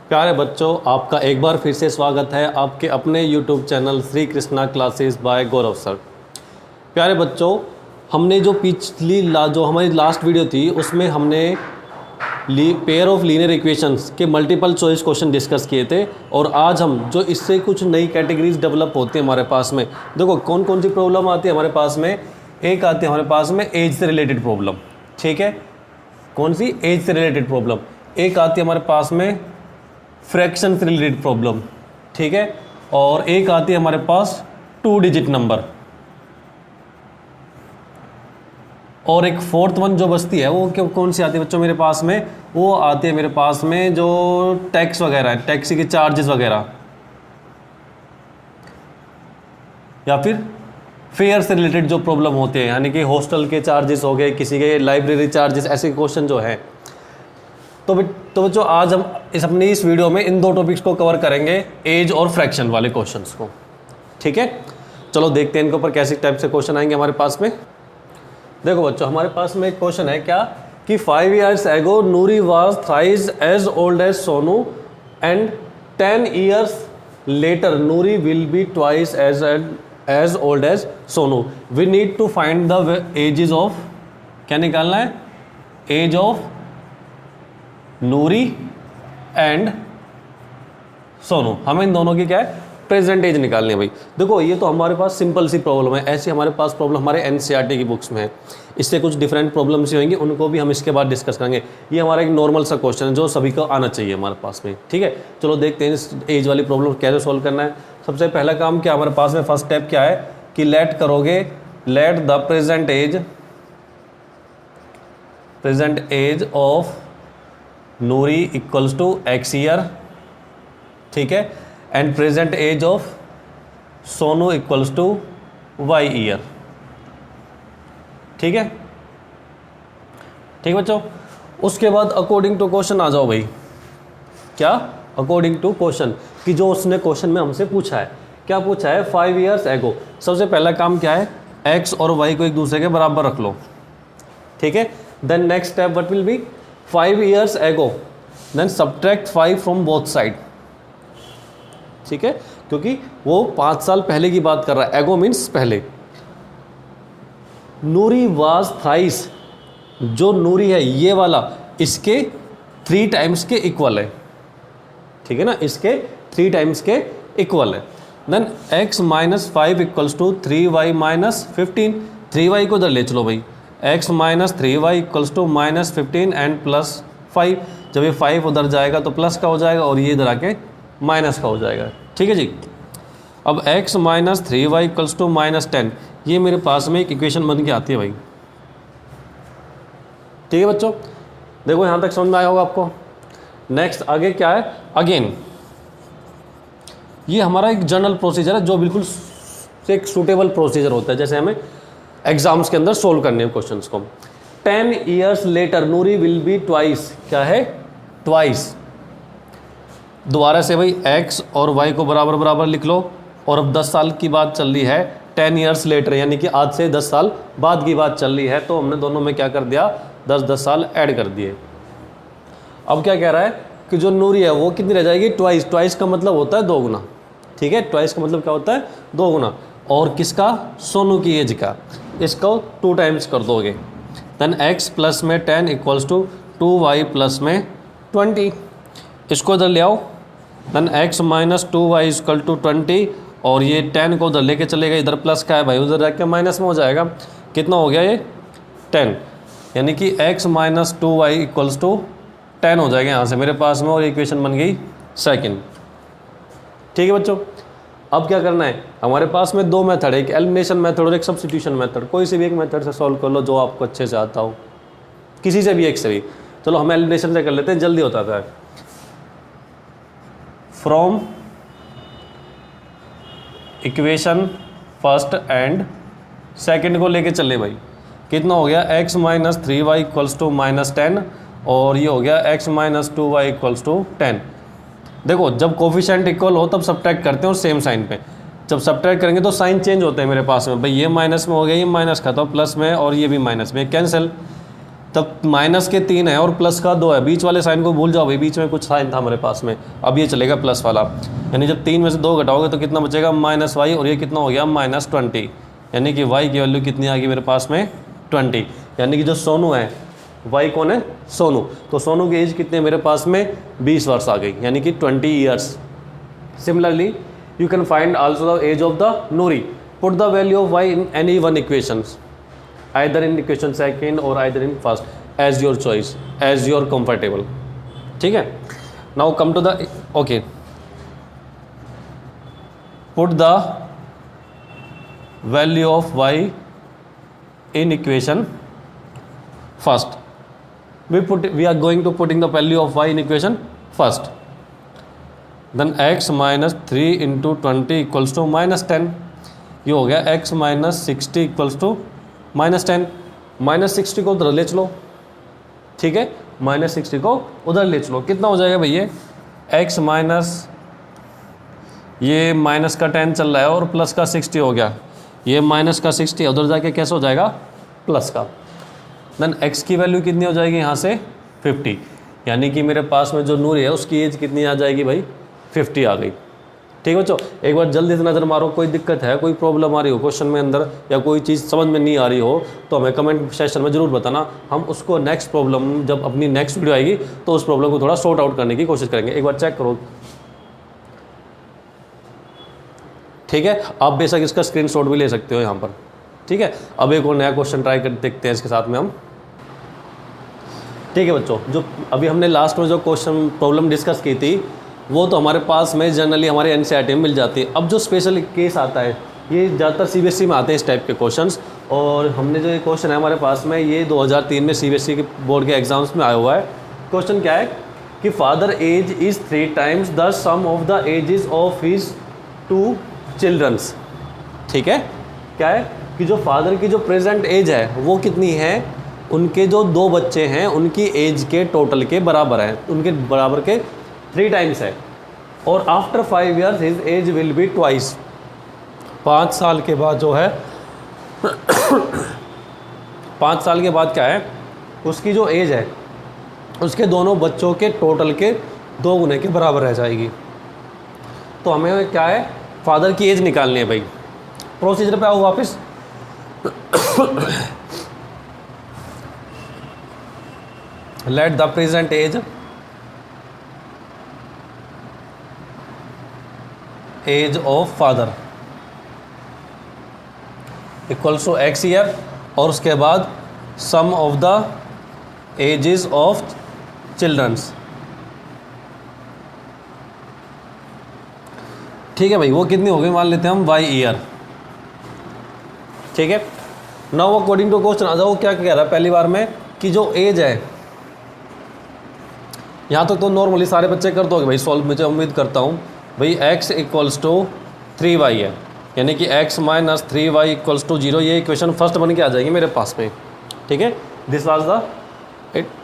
प्यारे बच्चों, आपका एक बार फिर से स्वागत है आपके अपने YouTube channel Shri Krishna classes bye गौरव सर। प्यारे बच्चों, हमने जो जो हमारी लास्ट वीडियो थी उसमें हमने पेयर ऑफ लीनियर इक्वेशंस के मल्टीपल चॉइस क्वेश्चन डिस्कस किए थे। और आज हम जो इससे कुछ नई कैटेगरीज डेवलप होती है हमारे पास में, देखो कौन कौन सी प्रॉब्लम आती है हमारे पास में। एक आती है हमारे पास में एज से रिलेटेड प्रॉब्लम, ठीक है, कौन सी, एज से रिलेटेड प्रॉब्लम। एक आती है हमारे पास में फ्रैक्शन से रिलेटेड प्रॉब्लम, ठीक है, और एक आती है हमारे पास 2 डिजिट नंबर। और एक फोर्थ वन जो बचती है वो कौन सी आती है बच्चों मेरे पास में, वो आती है मेरे पास में जो टैक्स वगैरह है, टैक्सी के चार्जेस वगैरह, या फिर फेयर से रिलेटेड जो प्रॉब्लम होते हैं, यानी कि हॉस्टल के चार्जेस हो गए, किसी के लाइब्रेरी चार्जेस, ऐसे क्वेश्चन जो है। तो बच्चों आज हम अपनी इस वीडियो में इन दो टॉपिक्स को कवर करेंगे, एज और फ्रैक्शन वाले क्वेश्चंस को, ठीक है। चलो देखते हैं इनके ऊपर कैसे टाइप से क्वेश्चन आएंगे हमारे पास में। देखो बच्चों, हमारे पास में एक क्वेश्चन है क्या कि 5 years ago Noori was thrice age old age Sonu and 10 years later Noori will be twice age old age Sonu. We need to find the ages of, क्या निकालना है, age of Noori and Sonu. हमें इन दोनों की क्या है, प्रेजेंट एज निकालनी है भाई। देखो ये तो हमारे पास सिंपल सी प्रॉब्लम है, ऐसी हमारे पास प्रॉब्लम हमारे एनसीईआरटी की बुक्स में है। इससे कुछ डिफरेंट प्रॉब्लम्स ही होंगी, उनको भी हम इसके बाद डिस्कस करेंगे। ये हमारा एक नॉर्मल सा क्वेश्चन है जो सभी को आना चाहिए हमारे पास में, ठीक है। चलो देखते हैं इस एज वाली प्रॉब्लम कैसे सॉल्व करना है। सबसे पहला काम क्या हमारे पास में, फर्स्ट स्टेप क्या है कि let the present age of Noori equals to x year, ठीक है, and present age of Sonu equals to y year, ठीक है, ठीक बच्चों। उसके बाद अकॉर्डिंग टू क्वेश्चन आ जाओ भाई। क्या, अकॉर्डिंग टू क्वेश्चन, कि जो उसने क्वेश्चन में हमसे पूछा है, क्या पूछा है, 5 years ago। सबसे पहला काम क्या है, x और y को एक दूसरे के बराबर रख लो, ठीक है। Then next step what will be, 5 years ago then subtract 5 from both side, ठीक है, क्योंकि वो 5 साल पहले की बात कर रहा है, एगो मीन्स पहले। नूरी वाज थ्राइस, जो नूरी है ये वाला, इसके 3 times के इक्वल है, ठीक है ना, इसके 3 times के इक्वल है। Then x minus 5 equals to 3y minus 15। 3y को इधर ले चलो भाई, x minus 3y equals to minus 15 and plus 5। जब ये 5 उधर जाएगा तो प्लस का हो जाएगा और ये इधर आके माइनस का हो जाएगा, ठीक है जी। अब x minus 3y equals to minus 10, ये मेरे पास में एक इक्वेशन बन के आती है भाई, ठीक है बच्चों। देखो यहाँ तक समझ में आया होगा आपको। नेक्स्ट आगे क्या है, अगेन ये हमारा एक जनरल प्रोसीजर है जो बिल्कुल एक सूटेबल प्रोसीजर होता है, जैसे हमें एग्जाम्स के अंदर सोल्व करने हैं क्वेश्चंस को। 10 years later Noori will be twice, क्या है, ट्वाइस। दोबारा से भाई x और y को बराबर बराबर लिख लो। और अब 10 साल की बात चल रही है, 10 years later यानी कि आज से 10 साल बाद की बात चल रही है, तो हमने दोनों में क्या कर दिया, 10-10 साल ऐड कर दिए। अब क्या कह रहा है कि जो नूरी है वो कितनी रह जाएगी, ट्वाइस। ट्वाइस का मतलब होता है 2 गुना, ठीक है, ट्वाइस का मतलब क्या होता है, 2 गुना। और किसका, सोनू की एज का, इसको 2 times कर दोगे। देन x प्लस में 10 इक्वल्स टू 2y प्लस में 20, इसको इधर ले आओ। Then x minus 2y equal to 20, और ये 10 को उधर लेके चलेगा, इधर प्लस का है भाई, उधर जाके माइनस में हो जाएगा। कितना हो गया ये, 10, यानी कि x minus 2y equals to 10 हो जाएगा यहाँ से मेरे पास में, और इक्वेशन बन गई सेकेंड, ठीक है बच्चों। अब क्या करना है, हमारे पास में 2 मेथड है, एक एलिमिनेशन मेथड और एक सब्स्टिट्यूशन मेथड। कोई से भी एक मेथड से सॉल्व कर लो जो आपको अच्छे से आता हो, किसी से भी एक से भी। चलो हम एलिमिनेशन से कर लेते हैं, जल्दी होता है। From equation first and second को लेके चले भाई। कितना हो गया, x minus 3y equals to minus 10, और ये हो गया x minus 2y equals to 10। देखो जब कोफिशिएंट इक्वल हो तब सब्ट्रैक्ट करते हैं और सेम साइन पे, जब सब्ट्रैक्ट करेंगे तो साइन चेंज होते हैं मेरे पास में भाई। ये माइनस में हो गया, ये माइनस का, तो प्लस में, और ये भी माइनस में, कैंसिल। तब माइनस के 3 है और प्लस का 2 है, बीच वाले साइन को भूल जाओ भाई, बीच में कुछ साइन था हमारे पास में, अब ये चलेगा प्लस वाला। यानी जब 3 में से 2 घटाओगे तो कितना बचेगा -y, और ये कितना हो गया -20, यानी कि y की वैल्यू कितनी आ गई मेरे पास में 20। यानी कि जो सोनू है, y कौन है सोनू, तो सोनू की एज कितने मेरे पास में 20 वर्ष आ गई, यानी कि 20 years. Similarly you can find also the age of the Nuri. Put the value of y in any one equations, either in equation second or either in first, as your choice, as your comfortable. ठीक है, now come to the okay, put the value of y in equation first. We are going to putting the value of y in equation first. Then x minus 3 into 20 equals to -10, ये हो गया x minus 60 equals to -10। -60 को उधर ले चलो, ठीक है, -60 को उधर ले चलो, कितना हो जाएगा भैया, x माइनस ये माइनस का 10 चल रहा है और प्लस का 60 हो गया, ये माइनस का 60 उधर जाके कैसे हो जाएगा प्लस का। देन x की वैल्यू कितनी हो जाएगी यहाँ से 50, यानी कि मेरे पास में जो नूरी है उसकी एज कितनी आ जाएगी भाई 50 आ गई। ठीक है बच्चों, एक बार जल्दी से नज़र मारो, कोई दिक्कत है, कोई प्रॉब्लम आ रही हो क्वेश्चन में अंदर, या कोई चीज़ समझ में नहीं आ रही हो तो हमें कमेंट सेक्शन में ज़रूर बताना, हम उसको नेक्स्ट प्रॉब्लम जब अपनी नेक्स्ट वीडियो आएगी तो उस प्रॉब्लम को थोड़ा सॉर्ट आउट करने की कोशिश करेंगे। एक बार चेक करो, ठीक है, आप बेशक इसका स्क्रीनशॉट भी ले सकते हो यहाँ पर। ठीक है, अब एक और नया क्वेश्चन ट्राई कर देखते हैं इसके साथ में हम। ठीक है बच्चों, जो अभी हमने लास्ट में जो क्वेश्चन प्रॉब्लम डिस्कस की थी वो तो हमारे पास में जनरली हमारे एनसीईआरटी में मिल जाती है। अब जो स्पेशल केस आता है ये ज़्यादातर सीबीएसई में आते हैं इस टाइप के क्वेश्चंस, और हमने जो ये क्वेश्चन है हमारे पास में ये 2003 में सीबीएसई के बोर्ड के एग्जाम्स में आया हुआ है। क्वेश्चन क्या है कि father age is 3 times the sum of the ages of his 2 childrens. ठीक है, क्या है कि जो फादर की जो प्रेजेंट एज है वो कितनी है, उनके जो 2 बच्चे हैं उनकी एज के टोटल के बराबर है, उनके बराबर के 3 times है, और after 5 years his age will be twice. 5 साल के बाद जो है 5 साल के बाद क्या है उसकी जो एज है उसके दोनों बच्चों के टोटल के 2 गुने के बराबर रह जाएगी। तो हमें क्या है फादर की एज निकालनी है भाई। प्रोसीजर पे आओ वापस। Let the present age of father equals to x year, और उसके बाद sum of the ages of childrens. ठीक है भाई, वो कितनी हो गई मान लेते हैं हम y ईयर। ठीक है, नाउ अकॉर्डिंग टू क्वेश्चन आ जाओ, क्या कह रहा है पहली बार में कि जो एज है, यहाँ तक तो नॉर्मली सारे बच्चे कर दोगे भाई सॉल्व, मुझे उम्मीद करता हूँ भाई। x इक्वल्स टू 3y है, यानी कि x minus 3y equals to 0, ये इक्वेशन फर्स्ट बन के आ जाएगी मेरे पास में। ठीक है, this was the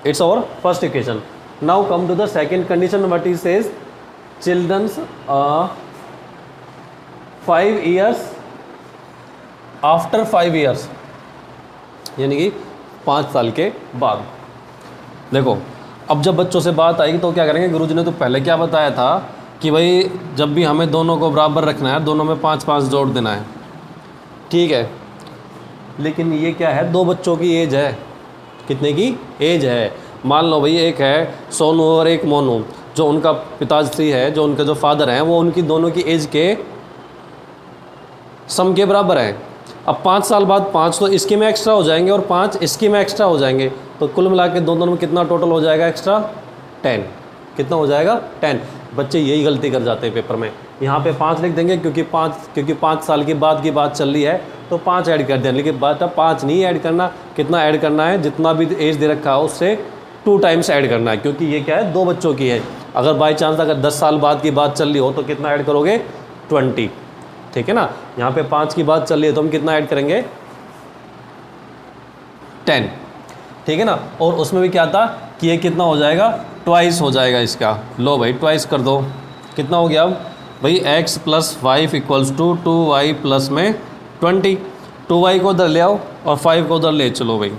it's our first equation. Now come to the second condition, what is says childrens 5 years after 5 years, यानी कि 5 साल के बाद। देखो अब जब बच्चों से बात आएगी तो क्या करेंगे, गुरुजी ने तो पहले क्या बताया था कि भाई जब भी हमें दोनों को बराबर रखना है, दोनों में 5-5 जोड़ देना है। ठीक है, लेकिन ये क्या है 2 बच्चों की एज है, कितने की एज है, मान लो भाई एक है सोनू और एक मोनू, जो उनका पिताश्री है, जो उनके जो फादर हैं वो उनकी दोनों की एज के सम के बराबर है। अब 5 साल बाद 5 तो इसके में एक्स्ट्रा हो जाएंगे और 5 इसके में एक्स्ट्रा हो जाएंगे, तो कुल मिला के दोनों में कितना टोटल हो जाएगा एक्स्ट्रा 10। कितना हो जाएगा 10। बच्चे यही गलती कर जाते हैं पेपर में, यहाँ पे 5 लिख देंगे क्योंकि 5 साल के बाद की बात चल रही है तो 5 ऐड कर दें, लेकिन बात है 5 नहीं ऐड करना, कितना ऐड करना है, जितना भी एज दे रखा है उससे 2 times ऐड करना है, क्योंकि ये क्या है 2 बच्चों की है। अगर बाई चांस अगर 10 साल बाद की बात चल रही हो तो कितना ऐड करोगे 20। ठीक है ना, यहाँ पे 5 की बात चल रही है तो हम कितना ऐड करेंगे 10। ठीक है ना, और उसमें भी क्या था कि ये कितना हो जाएगा ट्वाइस हो जाएगा इसका। लो भाई ट्वाइस कर दो, कितना हो गया अब भाई x + 5 equals to 2y plus में 20। 2y को उधर ले आओ और 5 को उधर ले चलो भाई,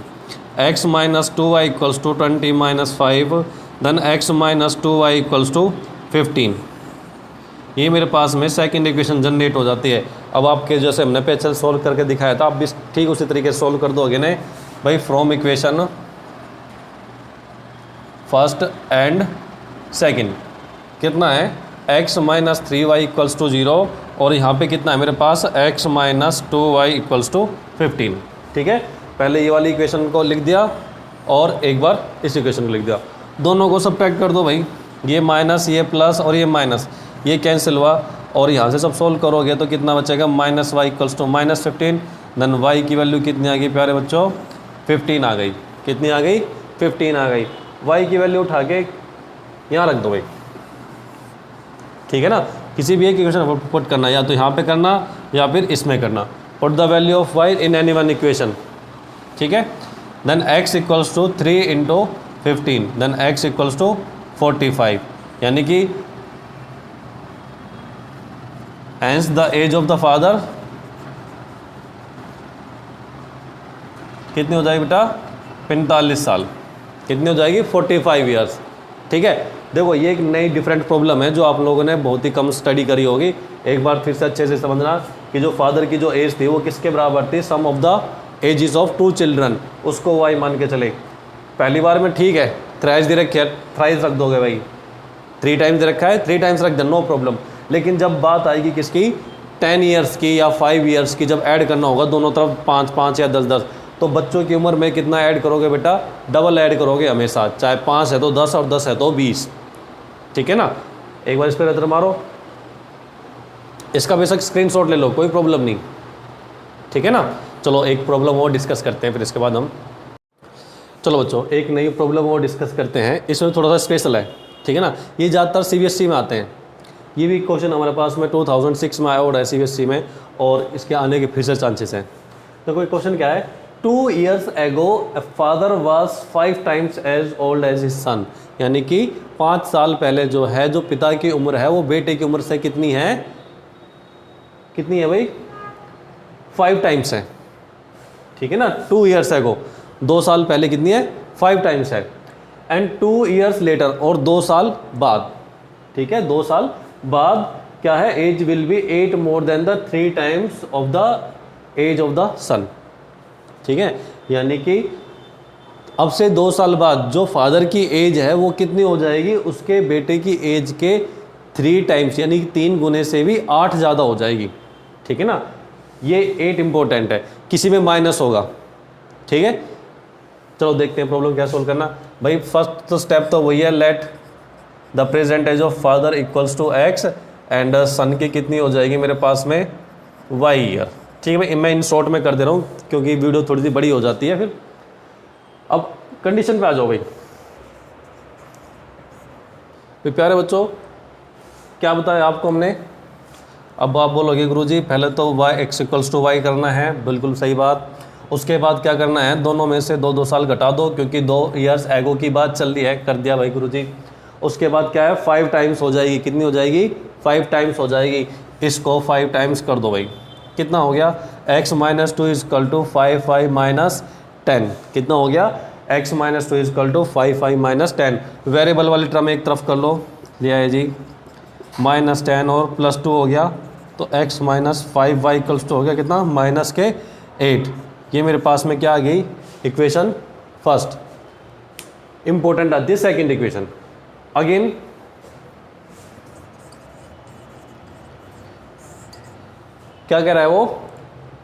x minus 2y equals to 20 minus 5, then x minus 2y equals to 15। ये मेरे पास में सेकंड इक्वेशन जनरेट हो जाती है। अब आपके जैसे हमने पहले सॉल्व करके दिखाया था, आप भी ठीक उसी तरीके से सॉल्व कर दोगे ना भाई। From equation first and second कितना है, x minus 3y equals to 0, और यहाँ पे कितना है मेरे पास x minus 2y equals to 15। ठीक है, पहले ये वाली इक्वेशन को लिख दिया और एक बार इस इक्वेशन को लिख दिया, दोनों को सब्ट्रैक्ट कर दो भाई। ये माइनस, ये प्लस और ये माइनस, ये कैंसिल हुआ, और यहाँ से सब सोल्व करोगे तो कितना बचेगा, minus y equals to minus 15। Then y की वैल्यू कितनी आ गई प्यारे बच्चों, 15 आ गई। कितनी आ गई, 15 आ गई। y की वैल्यू उठा के यहाँ रख दो भाई। ठीक है ना, किसी भी एक इक्वेशन पुट करना, या तो यहाँ पे करना या फिर इसमें करना। Put the value of y in any one equation. ठीक है, then x equals to 3 into 15, then x equals to 45, यानी कि hence the age of the father कितनी हो जाएगी बेटा, 45 साल। कितनी हो जाएगी, 45 ईयर्स। ठीक है, देखो ये एक नई डिफरेंट प्रॉब्लम है जो आप लोगों ने बहुत ही कम स्टडी करी होगी। एक बार फिर से अच्छे से समझना कि जो फादर की जो एज थी वो किसके बराबर थी, sum of the ages of 2 children, उसको वाई मान के चले। पहली बार में ठीक है, थ्राइस दे रखे, थ्राइस रख दोगे भाई, 3 टाइम्स दे रखा है, 3 टाइम्स रख दे, नो प्रॉब्लम। लेकिन जब बात आएगी किसकी, 10 ईयर्स की या 5 ईयर्स की, जब ऐड करना होगा दोनों तरफ 5-5 या 10-10, तो बच्चों की उम्र में कितना ऐड करोगे बेटा, डबल ऐड करोगे हमेशा, चाहे 5 है तो 10 और 10 है तो 20। ठीक है ना, एक बार इस पर नजर मारो, इसका बेशक स्क्रीनशॉट ले लो, कोई प्रॉब्लम नहीं। ठीक है ना, चलो एक प्रॉब्लम और डिस्कस करते हैं, फिर इसके बाद हम, चलो बच्चों एक नई प्रॉब्लम और डिस्कस करते हैं। इसमें थोड़ा सा स्पेशल है। ठीक है ना, ये ज़्यादातर CBSE में आते हैं। ये भी क्वेश्चन हमारे पास में 2006 में आया और है CBSE में, और इसके आने के फिर से चांसेस हैं। तो कोई क्वेश्चन क्या है, 2 years ago a father was 5 times as old as his son, यानी कि 5 साल पहले जो है, जो पिता की उम्र है वो बेटे की उम्र से कितनी है, कितनी है भाई, 5 टाइम्स है। ठीक है ना, 2 years ago, 2 साल पहले कितनी है, 5 टाइम्स है। एंड 2 years later, और 2 साल बाद, ठीक है, 2 साल बाद क्या है, age will be 8 more than the 3 times of the age of the son. ठीक है, यानी कि अब से 2 साल बाद जो फादर की एज है वो कितनी हो जाएगी, उसके बेटे की एज के 3 टाइम्स, यानी कि 3 गुने से भी 8 ज़्यादा हो जाएगी। ठीक है ना, ये 8 इंपॉर्टेंट है, किसी में माइनस होगा। ठीक है, चलो देखते हैं प्रॉब्लम क्या सोल्व करना। भाई फर्स्ट तो स्टेप तो वही है, let the present age of father equals to x and son की कितनी हो जाएगी मेरे पास में, y ईयर। ठीक है भाई, मैं इन शॉर्ट में कर दे रहा हूँ क्योंकि वीडियो थोड़ी सी बड़ी हो जाती है फिर। अब कंडीशन पे आ जाओ भाई। प्यारे बच्चों क्या बताया आपको हमने, अब आप बोलोगे गुरुजी पहले तो x इक्वल्स टू y करना है, बिल्कुल सही बात। उसके बाद क्या करना है, दोनों में से 2-2 साल घटा दो क्योंकि 2 years एगो की बात चल रही है, कर दिया भाई गुरुजी। उसके बाद क्या है, 5 टाइम्स हो जाएगी, कितनी हो जाएगी, 5 टाइम्स हो जाएगी। इसको 5 टाइम्स कर दो भाई, कितना हो गया, x minus 2 equal to 5 minus 10, कितना हो गया, x minus 2 equal to 5 minus 10। Variable वाली टर्म एक तरफ कर लो, लिया है जी, माइनस 10 और प्लस 2 हो गया, तो x minus 5y equals to हो गया कितना, माइनस के 8। ये मेरे पास में क्या आ गई, इक्वेशन फर्स्ट। इंपॉर्टेंट आती है सेकेंड इक्वेशन। अगेन क्या कह रहा है वो,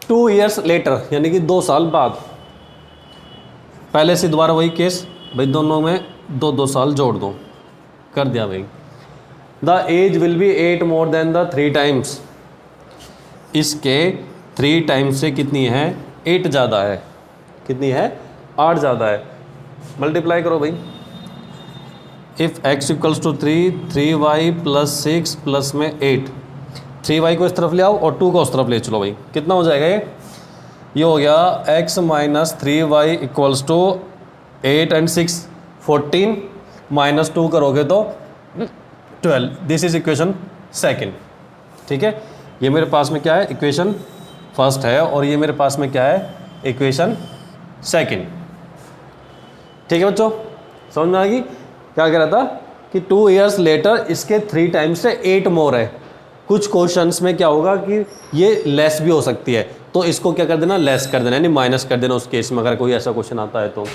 2 years लेटर, यानी कि 2 साल बाद। पहले से दोबारा वही केस भाई, दोनों में 2-2 साल जोड़ दो, कर दिया भाई। The age will be 8 more than the 3 times, इसके 3 टाइम्स से कितनी है, 8 ज़्यादा है, कितनी है, 8 ज़्यादा है। मल्टीप्लाई करो भाई, if x equals to 3y plus 6 plus में 8, 3y को इस तरफ ले आओ और 2 को उस तरफ ले चलो भाई, कितना हो जाएगा ये हो गया x minus 3y equals to 8 and 6 14, माइनस 2 करोगे तो 12। This is equation second. ठीक है, ये मेरे पास में क्या है, इक्वेशन फर्स्ट है, और ये मेरे पास में क्या है, इक्वेशन सेकेंड। ठीक है बच्चों, समझ में आ गई? क्या कह रहा था कि 2 years लेटर इसके 3 टाइम्स से 8 मोर है। कुछ क्वेश्चंस में क्या होगा कि ये लेस भी हो सकती है, तो इसको क्या कर देना, लेस कर देना, यानी माइनस कर देना उस केस में अगर कोई ऐसा क्वेश्चन आता है तो।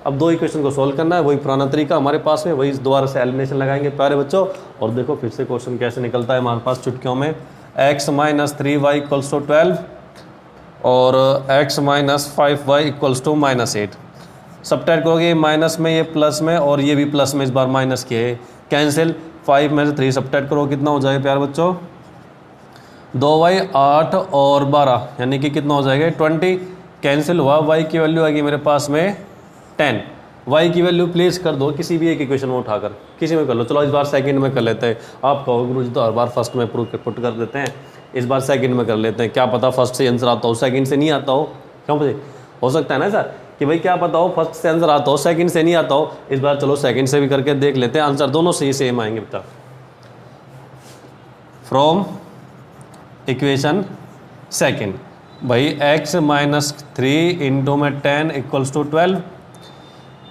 अब 2 इक्वेशन को सोल्व करना है, वही पुराना तरीका हमारे पास में, वही दोबारा से एलिमिनेशन लगाएंगे प्यारे बच्चों। और देखो फिर से क्वेश्चन कैसे निकलता है हमारे पास चुटकियों में। x - 3y = 12 और x - 5y = -8। सब्ट्रैक्ट करोगे माइनस में, ये प्लस में, और ये भी प्लस में, इस बार माइनस के कैंसिल। 5 में से 3 सब्ट्रैक्ट करो, कितना हो जाएगा प्यारे बच्चों? 2y 8 और 12 यानी कि कितना हो जाएगा 20। कैंसिल हुआ, y की वैल्यू आएगी मेरे पास में 10। y की वैल्यू प्लेस कर दो किसी भी एक इक्वेशन में उठाकर, किसी में कर लो। चलो इस बार सेकंड में कर लेते हैं। आप कहोगे गुरुजी तो हर बार फर्स्ट में पुट कर देते हैं, इस बार सेकंड में कर लेते हैं। क्या पता फर्स्ट से आंसर आता हो, सेकंड से नहीं आता हो। क्यों भाई, हो सकता है ना सर कि भाई क्या पता हो फर्स्ट से आंसर आता हो, सेकंड से नहीं आता हो। इस बार चलो सेकंड से भी करके देख लेते हैं, आंसर दोनों से ही सेम आएंगे बेटा। फ्रॉम इक्वेशन सेकंड भाई x - 3 इंटू में 10 = 12,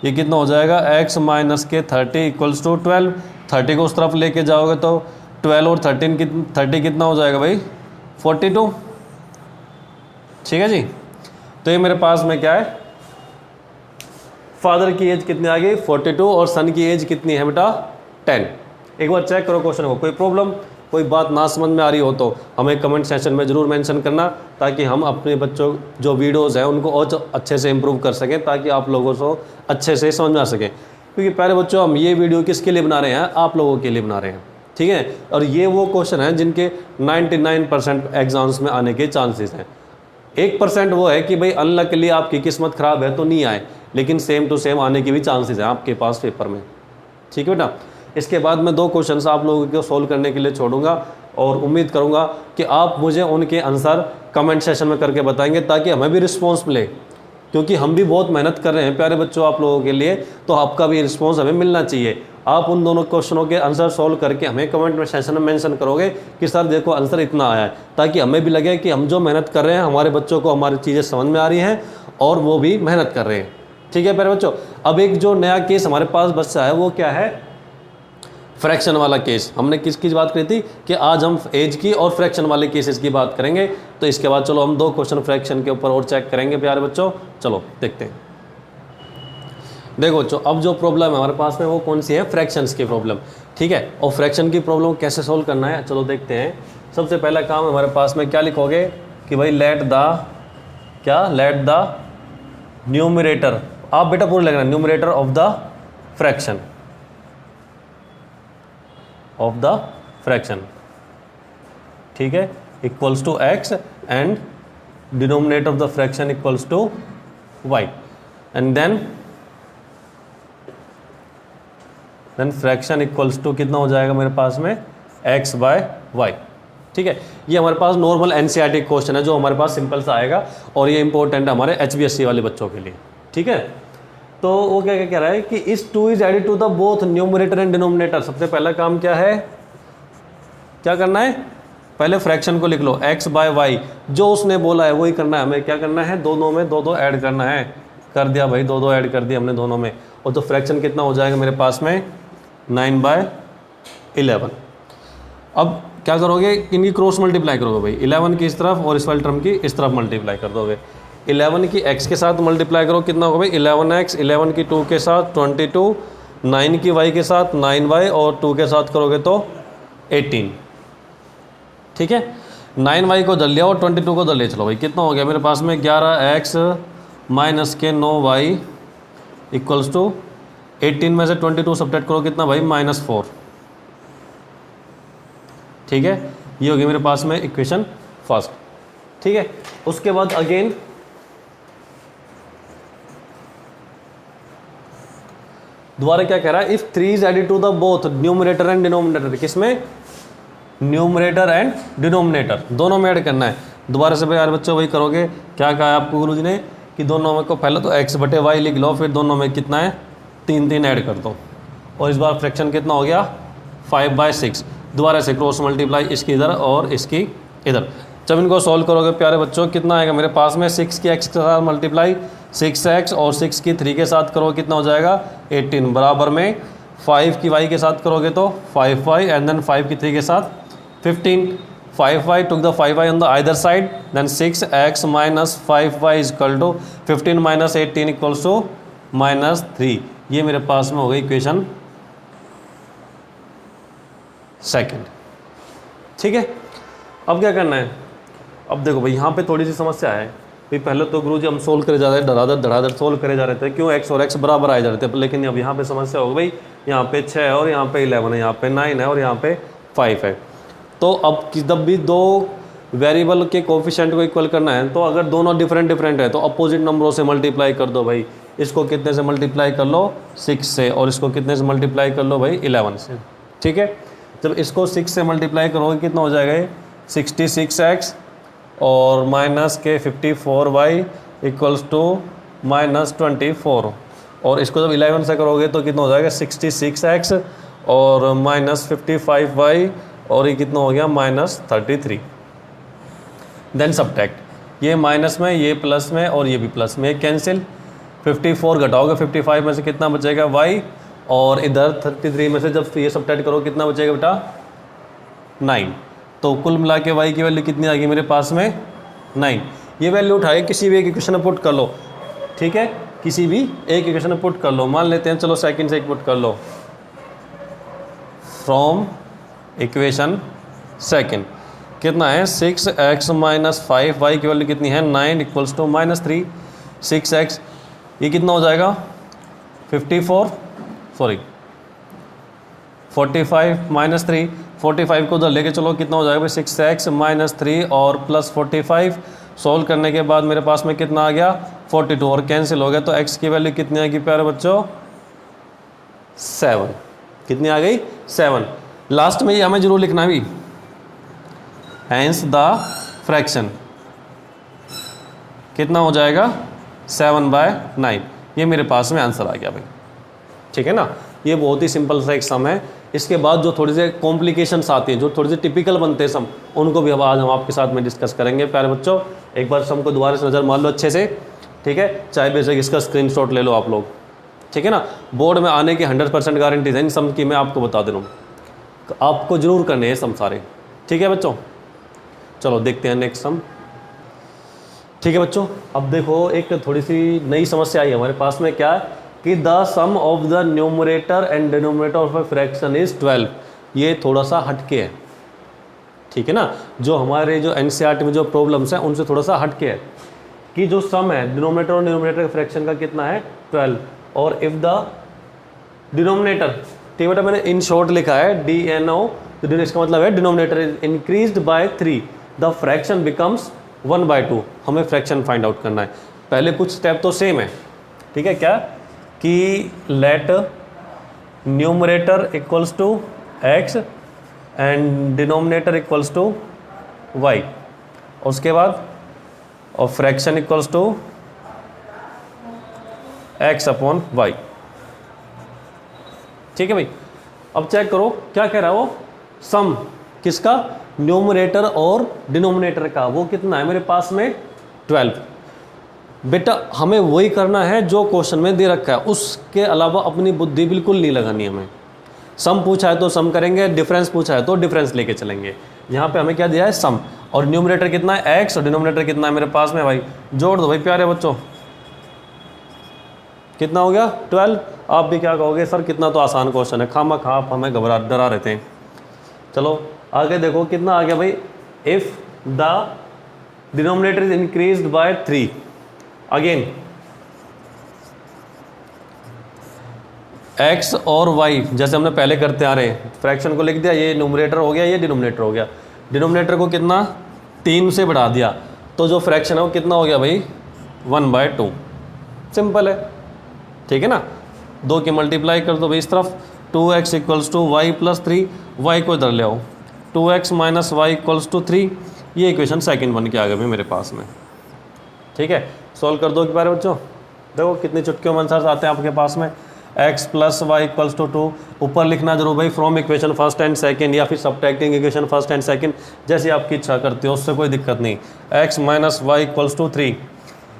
ये कितना हो जाएगा x - के 30 = 12। 30 को उस तरफ लेके जाओगे तो 12 और 30 कितना हो जाएगा भाई 42। ठीक है जी, तो ये मेरे पास में क्या है, फादर की एज कितनी आ गई 42 और सन की एज कितनी है बेटा 10। एक बार चेक करो क्वेश्चन को, कोई प्रॉब्लम, कोई बात ना समझ में आ रही हो तो हमें कमेंट सेक्शन में ज़रूर मेंशन करना, ताकि हम अपने बच्चों जो वीडियोस हैं उनको और अच्छे से इम्प्रूव कर सकें, ताकि आप लोगों को अच्छे से समझ में आ सके। क्योंकि प्यारे बच्चों हम ये वीडियो किसके लिए बना रहे हैं, आप लोगों के लिए बना रहे हैं। ठीक है, और ये वो क्वेश्चन हैं जिनके 99% एग्जाम्स में आने के चांसेस हैं। 1% वो है कि भाई अनलकली आपकी किस्मत ख़राब है तो नहीं आए, लेकिन सेम टू सेम आने के भी चांसेस हैं आपके पास पेपर में। ठीक है बेटा, इसके बाद मैं 2 क्वेश्चंस आप लोगों को सोल्व करने के लिए छोड़ूंगा, और उम्मीद करूंगा कि आप मुझे उनके आंसर कमेंट सेशन में करके बताएंगे, ताकि हमें भी रिस्पांस मिले, क्योंकि हम भी बहुत मेहनत कर रहे हैं प्यारे बच्चों आप लोगों के लिए, तो आपका भी रिस्पांस हमें मिलना चाहिए। आप उन दोनों क्वेश्चनों के आंसर सोल्व करके हमें कमेंट में सेशन में मेंशन करोगे कि सर देखो आंसर इतना आया है, ताकि हमें भी लगे कि हम जो मेहनत कर रहे हैं हमारे बच्चों को हमारी चीज़ें समझ में आ रही हैं और वो भी मेहनत कर रहे हैं। ठीक है प्यारे बच्चों, अब एक जो नया केस हमारे पास बच्चा है वो क्या है, फ्रैक्शन वाला केस। हमने किसकी बात करी थी कि आज हम एज की और फ्रैक्शन वाले केसेस की बात करेंगे। तो इसके बाद चलो हम 2 क्वेश्चन फ्रैक्शन के ऊपर और चेक करेंगे प्यारे बच्चों। चलो देखते हैं। देखो बच्चों, अब जो प्रॉब्लम है हमारे पास में वो कौन सी है, फ्रैक्शंस की प्रॉब्लम। ठीक है, और फ्रैक्शन की प्रॉब्लम कैसे सोल्व करना है चलो देखते हैं। सबसे पहला काम हमारे पास में क्या लिखोगे कि भाई लेट द न्यूमरेटर, आप बेटा पूरा लिखना, न्यूमरेटर ऑफ द फ्रैक्शन, ठीक है, equals to x and denominator of the fraction equals to y, and then fraction equals to कितना हो जाएगा मेरे पास में x/y। ठीक है, ये हमारे पास नॉर्मल एनसीईआरटी क्वेश्चन है जो हमारे पास सिंपल सा आएगा, और ये इंपॉर्टेंट है हमारे HBSC वाले बच्चों के लिए। ठीक है, तो वो क्या क्या कह रहा है कि इस 2 is added to the both numerator and denominator. सबसे पहला काम क्या है, क्या करना है, पहले फ्रैक्शन को लिख लो x/y, जो उसने बोला है वही करना है हमें। क्या करना है, दोनों में 2 ऐड करना है। कर दिया भाई, 2 ऐड कर दिया हमने दोनों में, और तो फ्रैक्शन कितना हो जाएगा मेरे पास में 9/11। अब क्या करोगे, इनकी क्रॉस मल्टीप्लाई करोगे भाई, 11 की इस तरफ और इस वाली टर्म की इस तरफ मल्टीप्लाई कर दोगे। 11 की x के साथ मल्टीप्लाई करो, कितना होगा भाई 11x, 11 की 2 के साथ 22, 9 की y के साथ 9y, और 2 के साथ करोगे तो 18। ठीक है, 9y को दल लिया और 22 को दल ले चलो भाई, कितना हो गया मेरे पास में 11x माइनस के 9y इक्वल्स टू 18 में से 22 सब्ट्रैक्ट करो, कितना भाई -4। ठीक है, ये होगी मेरे पास में इक्वेशन फर्स्ट। ठीक है, उसके बाद अगेन दोबारा क्या कह रहा है, if 3 is added to the both numerator and denominator, किसमें, न्यूमरेटर एंड डिनोमिनेटर दोनों में ऐड करना है। दोबारा से भाई यार बच्चों वही करोगे, क्या कहा है आपको गुरुजी ने कि दोनों में को पहले तो x/y लिख लो, फिर दोनों में कितना है 3 ऐड कर दो, और इस बार फ्रैक्शन कितना हो गया 5/6। दोबारा से क्रॉस मल्टीप्लाई, इसकी इधर और इसकी इधर। जब इनको सॉल्व करोगे प्यारे बच्चों कितना आएगा मेरे पास में 6 की x के साथ मल्टीप्लाई 6x और 6 की 3 के साथ करोगे कितना हो जाएगा 18, बराबर में 5 की y के साथ करोगे तो 5y एंड देन 5 की 3 के साथ 15, 5y took the 5y on the either side, then 6x minus 5y is equal to 15 minus 18 equals to -3। ये मेरे पास में हो गई इक्वेशन सेकंड। ठीक है, अब क्या करना है, अब देखो भाई यहाँ पे थोड़ी सी समस्या है भाई। पहले तो गुरुजी हम सोल्व करे जा रहे थे, धड़ाधड़ सोल्व करे जा रहे थे, क्यों x और x बराबर आए जा रहे थे, लेकिन अब यहाँ पे समस्या हो गई, यहाँ पे 6 और यहाँ पे 11 है, यहाँ पे 9 है और यहाँ पे 5 है। तो अब जब भी दो वेरिएबल के कोफिशिएंट को इक्वल करना है, तो अगर दोनों डिफरेंट है तो अपोजिट नंबरों से मल्टीप्लाई कर दो भाई। इसको कितने से मल्टीप्लाई कर लो 6 से, और इसको कितने से मल्टीप्लाई कर लो भाई 11 से। ठीक है, जब इसको 6 से मल्टीप्लाई करोगे कितना हो जाएगा ये 66x और माइनस के 54y इक्वल्स टू -24, और इसको जब 11 से करोगे तो कितना हो जाएगा 66x और -55y और ये कितना हो गया -33। देन सब्ट्रैक्ट, ये माइनस में, ये प्लस में और ये भी प्लस में, कैंसिल। 54 घटाओगे 55 में से कितना बचेगा y, और इधर 33 में से जब ये सब्ट्रैक्ट करो कितना बचेगा बेटा 9। तो कुल मिला के y की वैल्यू कितनी आ गई मेरे पास में 9। ये वैल्यू उठाए किसी भी एक इक्वेशन में पुट कर लो। ठीक है, किसी भी एक इक्वेशन में पुट कर लो। मान लेते हैं चलो सेकंड से एक पुट कर लो, फ्रॉम इक्वेशन सेकंड कितना है 6x माइनस 5y की वैल्यू कितनी है 9 इक्वल्स टू -3। 6x ये कितना हो जाएगा 45 माइनस 3, 45 को उधर लेके चलो कितना हो जाएगा भाई 6x माइनस 3 और प्लस 45। सॉल्व करने के बाद मेरे पास में कितना आ गया 42 और कैंसिल हो गया, तो x की वैल्यू कितनी आएगी प्यारे बच्चों 7। कितनी आ गई 7। लास्ट में ये हमें जरूर लिखना भी, हैंस द फ्रैक्शन कितना हो जाएगा 7/9। ये मेरे पास में आंसर आ गया भाई। ठीक है ना, ये बहुत ही सिंपल सा एक सम है। इसके बाद जो थोड़ी से कॉम्प्लिकेशंस आती हैं, जो थोड़ी सी टिपिकल बनते हैं सम, उनको भी अब आज हम आपके साथ में डिस्कस करेंगे। प्यारे बच्चों एक बार सम को दोबारा से नज़र मार लो अच्छे से। ठीक है, चाहे बेशक इसका स्क्रीनशॉट ले लो आप लोग। ठीक है ना, बोर्ड में आने की 100% गारंटीज है इन सम की, मैं आपको बता दे रहा हूँ, आपको जरूर करने हैं सम सारे। ठीक है बच्चों, चलो देखते हैं नेक्स्ट सम। ठीक है बच्चों, अब देखो एक थोड़ी सी नई समस्या आई हमारे पास में, क्या है कि the sum of the numerator and denominator of a fraction is 12। ये थोड़ा सा हटके है। ठीक है ना, जो हमारे जो एनसीईआरटी में जो प्रॉब्लम्स हैं उनसे थोड़ा सा हटके है कि जो सम है डिनोमिनेटर और न्यूमरेटर फ्रैक्शन का कितना है 12, और इफ़ द डिनोमिनेटर, ठीक बेटा मैंने इन शॉर्ट लिखा है DNO, तो इसका मतलब है denominator is increased by 3 the fraction becomes 1/2। हमें फ्रैक्शन फाइंड आउट करना है। पहले कुछ स्टेप तो सेम है। ठीक है, क्या कि let numerator equals to x and denominator equals to y, उसके बाद और फ्रैक्शन इक्वल्स टू x/y। ठीक है भाई, अब चेक करो क्या कह रहा है वो, सम किसका न्यूमरेटर और डिनोमिनेटर का, वो कितना है मेरे पास में 12। बेटा हमें वही करना है जो क्वेश्चन में दे रखा है, उसके अलावा अपनी बुद्धि बिल्कुल नहीं लगानी हमें। सम पूछा है तो सम करेंगे, डिफरेंस पूछा है तो डिफरेंस लेके चलेंगे। यहाँ पे हमें क्या दिया है सम, और न्यूमरेटर कितना है x और डिनोमिनेटर कितना है मेरे पास में भाई, जोड़ दो भाई प्यारे बच्चों। कितना हो गया 12। आप भी क्या कहोगे सर कितना तो आसान क्वेश्चन है, खामा खा आप हमें डरा रहते हैं। चलो आगे देखो कितना आ गया भाई, if the denominator is increased by 3, again x और y जैसे हमने पहले करते आ रहे हैं, फ्रैक्शन को लिख दिया, ये न्यूमरेटर हो गया, ये डिनोमिनेटर हो गया। डिनोमिनेटर को कितना 3 से बढ़ा दिया, तो जो फ्रैक्शन है वो कितना हो गया भाई 1/2। सिंपल है। ठीक है ना, 2 की मल्टीप्लाई कर दो भाई इस तरफ, 2x equals to y plus 3, y को इधर ले आओ, 2x minus y equals to 3। ये इक्वेशन सेकंड बन के आ गया भाई मेरे पास में। ठीक है, सॉल्व कर दो एक बार बच्चों, देखो कितने चुटकियों में आंसर आते हैं आपके पास में। x plus y equals to 2, ऊपर लिखना जरूर भाई from equation first and second, या फिर subtracting equation first and second, जैसे आपकी इच्छा करती हो, उससे कोई दिक्कत नहीं। x minus y equals to 3,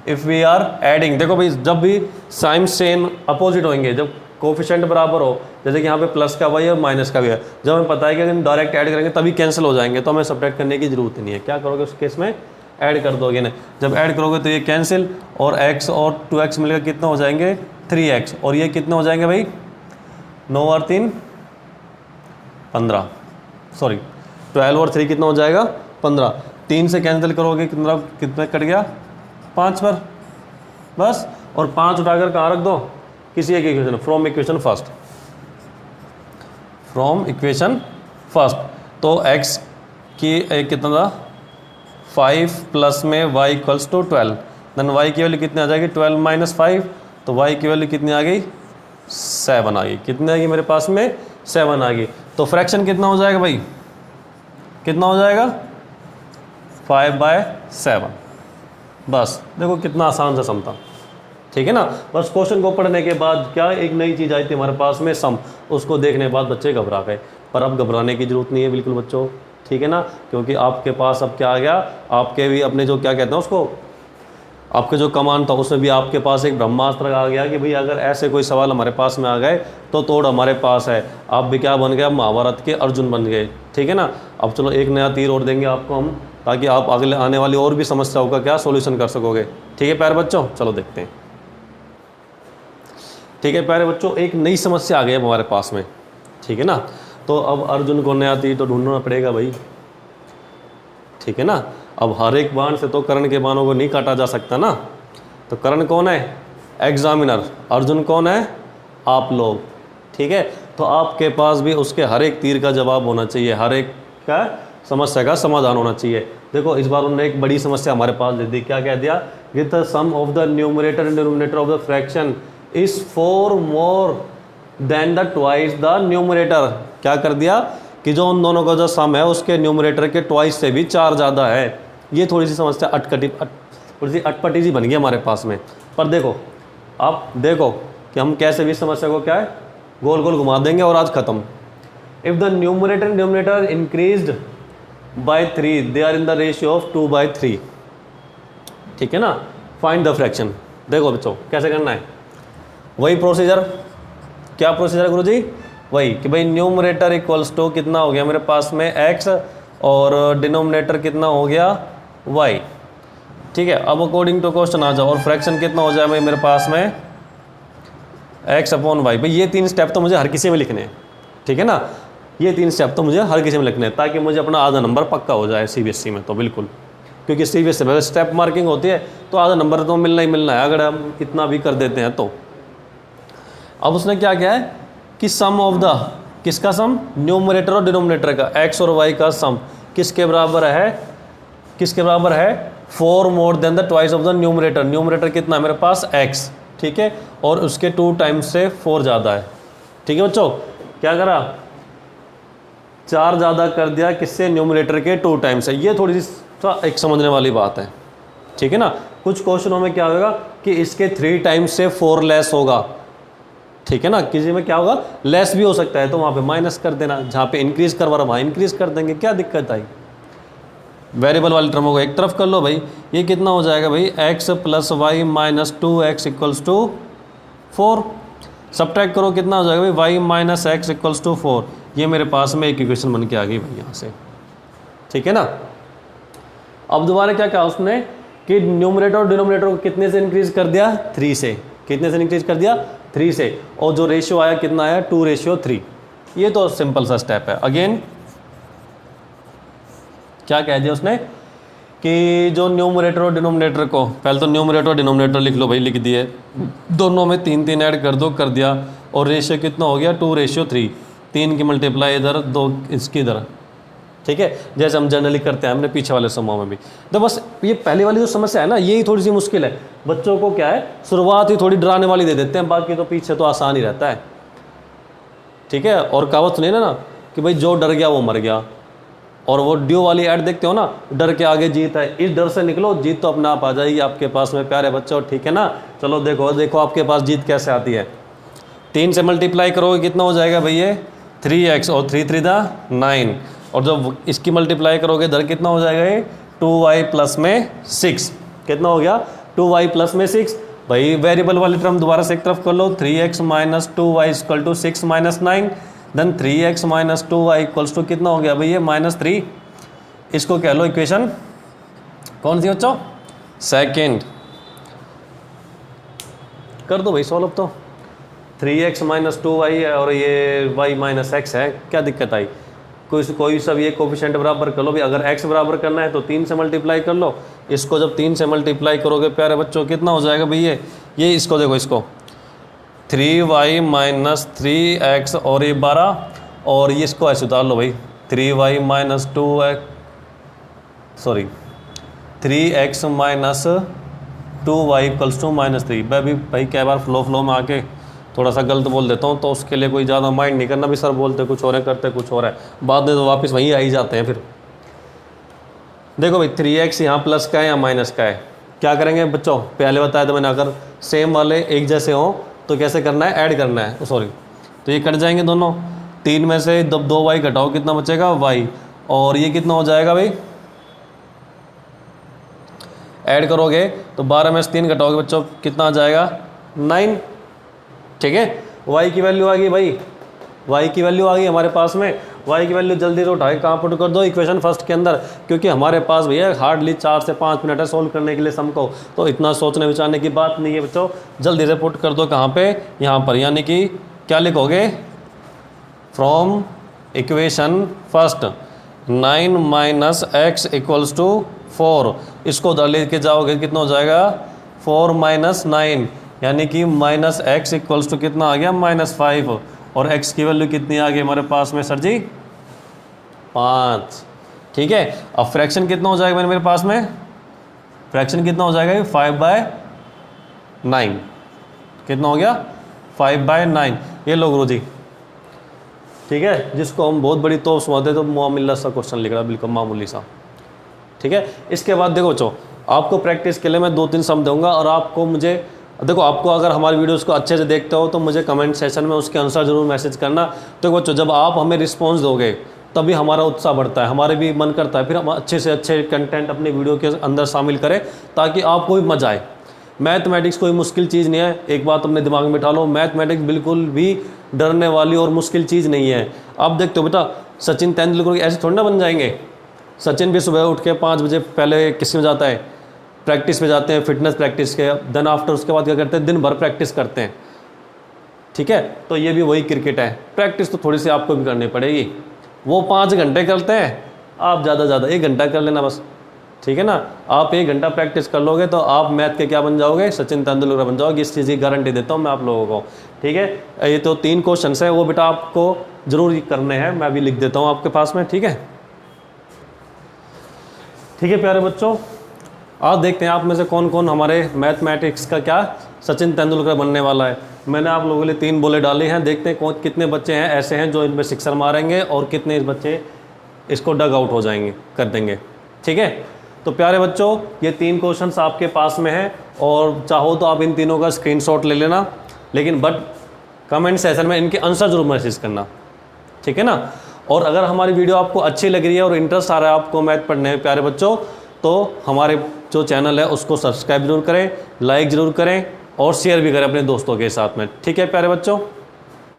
if we are adding, देखो भाई जब भी साइन सेम अपोजिट होंगे, जब कोफिशिएंट बराबर हो, जैसे कि यहाँ पे प्लस का y और माइनस का भी है, जब हमें पता है कि अगर डायरेक्ट ऐड करेंगे तभी कैंसिल हो जाएंगे, तो हमें सब्ट्रैक्ट करने की जरूरत नहीं है। क्या करोगे उस केस में, ऐड कर दोगे ना, जब ऐड करोगे तो ये कैंसिल, और x और 2x मिलकर कितना हो जाएंगे 3x, और ये कितने हो जाएंगे भाई 9 और 3 15, सॉरी 12 और 3 कितना हो जाएगा 15, 3 से कैंसिल करोगे कितना कट गया 5 पर बस, और 5 उठाकर कहाँ रख दो, किसी एक equation, from equation first, from equation first. तो x की एक कितना था 5 प्लस में y equals to 12, then y की वैल्यू कितनी आ जाएगी 12 माइनस 5, तो y की वैल्यू कितनी आ गई 7 आ गई, कितनी आ गई मेरे पास में 7 आ गई। तो फ्रैक्शन कितना हो जाएगा भाई, कितना हो जाएगा 5/7, बस देखो कितना आसान सा सम था, ठीक है ना। बस क्वेश्चन को पढ़ने के बाद क्या एक नई चीज़ आई थी हमारे पास में सम, उसको देखने के बाद बच्चे घबरा गए, पर अब घबराने की जरूरत नहीं है बिल्कुल बच्चों, ठीक है ना, क्योंकि आपके पास अब क्या आ गया, आपके भी अपने जो क्या कहते हैं उसको, आपके जो कमांड था उसमें भी आपके पास एक ब्रह्मास्त्र आ गया कि भाई अगर ऐसे कोई सवाल हमारे पास में आ गए तो तोड़ हमारे पास है। आप भी क्या बन गए, महाभारत के अर्जुन बन गए, ठीक है ना। अब चलो एक नया तीर और देंगे आपको हम, ताकि आप अगले आने वाली और भी समस्याओं का क्या सोल्यूशन कर सकोगे, ठीक है प्यारे बच्चों। चलो देखते हैं, ठीक है प्यारे बच्चों, एक नई समस्या आ गई है हमारे पास में, ठीक है ना। तो अब अर्जुन को नया तीर तो ढूंढना पड़ेगा भाई, ठीक है ना। अब हर एक बाण से तो कर्ण के बाणों को नहीं काटा जा सकता ना, तो कर्ण कौन है, एग्जामिनर, अर्जुन कौन है, आप लोग, ठीक है। तो आपके पास भी उसके हर एक तीर का जवाब होना चाहिए, हर एक का समस्या का समाधान होना चाहिए। देखो इस बार उन्होंने एक बड़ी समस्या हमारे पास दे दी, क्या कह दिया, with the sum of the numerator and denominator of the fraction is 4 more than the twice the numerator. क्या कर दिया कि जो उन दोनों का जो सम है उसके न्यूमरेटर के ट्वाइस से भी 4 ज़्यादा है। ये थोड़ी सी समस्या थोड़ी सी अटपटी सी बन गई हमारे पास में, पर देखो आप देखो कि हम कैसे भी समस्या को क्या है गोल गोल घुमा देंगे और आज खत्म। If the numerator and denominator increased by 3 they are in the ratio of 2/3, ठीक है ना। Find the fraction. देखो बच्चों कैसे करना है, वही प्रोसीजर, क्या प्रोसीजर गुरुजी, वही कि भाई न्यूमरेटर इक्वल्स टू कितना हो गया मेरे पास में x और डिनोमिनेटर कितना हो गया y, ठीक है। अब अकॉर्डिंग टू क्वेश्चन आ जाओ, और फ्रैक्शन कितना हो जाए भाई मेरे पास में x/y। भाई ये 3 स्टेप तो मुझे हर किसी में लिखने हैं, ठीक है ना, ये 3 स्टेप तो मुझे हर किसी में लिखने हैं, ताकि मुझे अपना आधा नंबर पक्का हो जाए CBSE में, तो बिल्कुल, क्योंकि CBSE में स्टेप मार्किंग होती है तो आधा नंबर तो मिलना ही मिलना है, अगर हम इतना भी कर देते हैं तो। अब उसने क्या किया है कि सम ऑफ द, किसका सम, न्यूमरेटर और डिनोमिनेटर का, x और y का सम किसके बराबर है, किसके बराबर है 4 more than the twice of the numerator. Numerator कितना है मेरे पास x, ठीक है, और उसके 2 टाइम्स से 4 ज़्यादा है, ठीक है बच्चों। क्या करा, 4 ज़्यादा कर दिया किससे, न्यूमरेटर के 2 टाइम्स है। ये थोड़ी सी एक समझने वाली बात है, ठीक है ना। कुछ क्वेश्चनों में क्या होगा कि इसके 3 टाइम्स से 4 लेस होगा, ठीक है ना, किसी में क्या होगा लेस भी हो सकता है, तो वहाँ पे माइनस कर देना, जहाँ पे इंक्रीज करवा रहा वहाँ इंक्रीज कर देंगे, क्या दिक्कत आई। वेरिएबल वाली टर्मों को एक तरफ कर लो भाई, ये कितना हो जाएगा भाई x + y - 2x = 4, सब्ट्रैक्ट करो कितना हो जाएगा भाई y - x = 4। ये मेरे पास में एक इक्वेशन बन के आ गई भाई यहाँ से, ठीक है ना। अब दोबारा क्या कहा उसने कि न्यूमरेटर और डिनोमिनेटर को कितने से इंक्रीज कर दिया, 3 से, कितने से इंक्रीज कर दिया 3 से, और जो रेशियो आया कितना आया 2:3। ये तो सिंपल सा स्टेप है। अगेन क्या कह दिया उसने कि जो न्यूमरेटर और डिनोमिनेटर को, पहले तो न्यूमरेटर और डिनोमिनेटर लिख लो भाई, लिख दिए, दोनों में 3 ऐड कर दो, कर दिया, और रेशियो कितना हो गया 2:3, 3 की मल्टीप्लाई इधर, 2 इसकी इधर, ठीक है, जैसे हम जनरली करते हैं हमने पीछे वाले समूह में भी। तो बस ये पहली वाली जो समस्या है ना, यही थोड़ी सी मुश्किल है, बच्चों को क्या है शुरुआत ही थोड़ी डराने वाली दे देते हैं, बाकी तो पीछे तो आसान ही रहता है, ठीक है। और कहावत सुनिए ना कि भाई जो डर गया वो मर गया, और वो ड्यू वाली ऐड देखते हो ना, डर के आगे जीत है, इस डर से निकलो, जीत तो अपने आप आ जाएगी आपके पास में प्यारे बच्चों, ठीक है ना। चलो देखो देखो आपके पास जीत कैसे आती है, 3 से मल्टीप्लाई करोगे कितना हो जाएगा भैया 3x, और 3 3 9, और जब इसकी मल्टीप्लाई करोगे इधर कितना हो जाएगा ये 2y + 6, कितना हो गया 2y प्लस में 6, भाई वेरिएबल वाली टर्म दोबारा से एक तरफ कर लो, 3x minus 2y equal to 6 minus 9, then 3x minus 2y equals to कितना हो गया भाई ये -3। इसको कह लो इक्वेशन कौन सी बच्चों, सेकेंड। कर दो भाई सॉल्व तो, 3x माइनस 2y है और ये y माइनस x है, क्या दिक्कत आई, कोई सब ये कोफिशिएंट बराबर कर लो भी। अगर x बराबर करना है तो 3 से मल्टीप्लाई कर लो, इसको जब 3 से मल्टीप्लाई करोगे प्यारे बच्चों कितना हो जाएगा भैया, ये इसको देखो, इसको 3y माइनस 3x और ये 12, और ये इसको ऐसे उतार लो भाई, 3y minus 3x minus 2y equals to -3। मैं भी भाई कई बार फ्लो में आके थोड़ा सा गलत बोल देता हूँ, तो उसके लिए कोई ज़्यादा माइंड नहीं करना भी, सर बोलते कुछ और है करते कुछ और है, बाद में तो वापस वहीं आ ही जाते हैं फिर। देखो भाई 3x यहाँ प्लस का है या माइनस का है, क्या करेंगे बच्चों, पहले बताया था मैंने, अगर सेम वाले एक जैसे हों तो कैसे करना है, ऐड करना है, सॉरी तो ये कट जाएंगे दोनों, 3 में से 2y घटाओ कितना बचेगा y, और ये कितना हो जाएगा भाई, ऐड करोगे तो 12 में से 3 घटाओगे बच्चों कितना आ जाएगा 9, ठीक है। y की वैल्यू आ गई भाई, y की वैल्यू आ गई हमारे पास में, y की वैल्यू जल्दी से उठाए कहाँ पुट कर दो, इक्वेशन फर्स्ट के अंदर, क्योंकि हमारे पास भैया हार्डली 4 से 5 मिनट है सोल्व करने के लिए सम को, तो इतना सोचने विचारने की बात नहीं है बच्चों, जल्दी से पुट कर दो कहाँ पे, यहाँ पर, यानी कि क्या लिखोगे, from equation first 9 minus x equals to 4, इसको उधर लेके जाओगे कितना हो जाएगा 4 माइनस 9, यानी कि माइनस एक्स इक्वल्स टू कितना आ गया -5, और x की वैल्यू कितनी आ गई हमारे पास में सर जी 5, ठीक है। अब फ्रैक्शन कितना हो जाएगा मेरे पास में, फ्रैक्शन कितना हो जाएगा 5/9, कितना हो गया 5/9, ये लो गुरु जी, ठीक है, जिसको हम बहुत बड़ी तोप समझते तो मामूली सा क्वेश्चन लिख रहा बिल्कुल मामूली सा, ठीक है। इसके बाद देखो बच्चों, आपको प्रैक्टिस के लिए मैं 2-3 सम दूंगा, और आपको मुझे देखो, आपको अगर हमारी वीडियोस को अच्छे से देखते हो तो मुझे कमेंट सेशन में उसके आंसर जरूर मैसेज करना। तो बच्चों जब आप हमें रिस्पॉन्स दोगे तभी हमारा उत्साह बढ़ता है, हमारे भी मन करता है फिर हम अच्छे से अच्छे कंटेंट अपनी वीडियो के अंदर शामिल करें, ताकि आपको भी मजा आए। मैथमेटिक्स कोई मुश्किल चीज़ नहीं है, एक बात अपने दिमाग में बिठा लो, मैथमेटिक्स बिल्कुल भी डरने वाली और मुश्किल चीज़ नहीं है। आप देखते हो बेटा, सचिन तेंदुलकर ऐसे थोड़ी ना बन जाएंगे, सचिन भी सुबह उठ के 5 बजे पहले किस में जाता है, प्रैक्टिस पे जाते हैं, फिटनेस प्रैक्टिस के, देन आफ्टर उसके बाद क्या करते हैं, दिन भर प्रैक्टिस करते हैं, ठीक है। तो ये भी वही क्रिकेट है, प्रैक्टिस तो थोड़ी सी आपको भी करनी पड़ेगी, वो 5 घंटे करते हैं, आप ज़्यादा 1 घंटा कर लेना बस, ठीक है ना। आप 1 घंटा प्रैक्टिस कर लोगे तो आप मैथ के क्या बन जाओगे, सचिन तेंदुलकर बन जाओगे, इस चीज़ की गारंटी देता हूँ मैं आप लोगों को, ठीक है। ये तो 3 क्वेश्चन है, वो बेटा आपको जरूर करने हैं, मैं भी लिख देता हूँ आपके पास में, ठीक है। ठीक है प्यारे बच्चों, आज देखते हैं आप में से कौन कौन हमारे मैथमेटिक्स का क्या सचिन तेंदुलकर बनने वाला है। मैंने आप लोगों के लिए 3 बोले डाले हैं, देखते हैं कौन कितने बच्चे हैं ऐसे हैं जो इनमें सिक्सर मारेंगे और कितने बच्चे इसको डग आउट हो जाएंगे, कर देंगे, ठीक है। तो प्यारे बच्चों, ये 3 क्वेश्चंस आपके पास में हैं, और चाहो तो आप इन तीनों का स्क्रीनशॉट ले लेना, लेकिन बट कमेंट सेशन में इनके आंसर जरूर मैसेज करना, ठीक है ना। और अगर हमारी वीडियो आपको अच्छी लग रही है और इंटरेस्ट आ रहा है आपको मैथ पढ़ने में प्यारे बच्चों, तो हमारे जो चैनल है उसको सब्सक्राइब जरूर करें, लाइक ज़रूर करें और शेयर भी करें अपने दोस्तों के साथ में, ठीक है प्यारे बच्चों।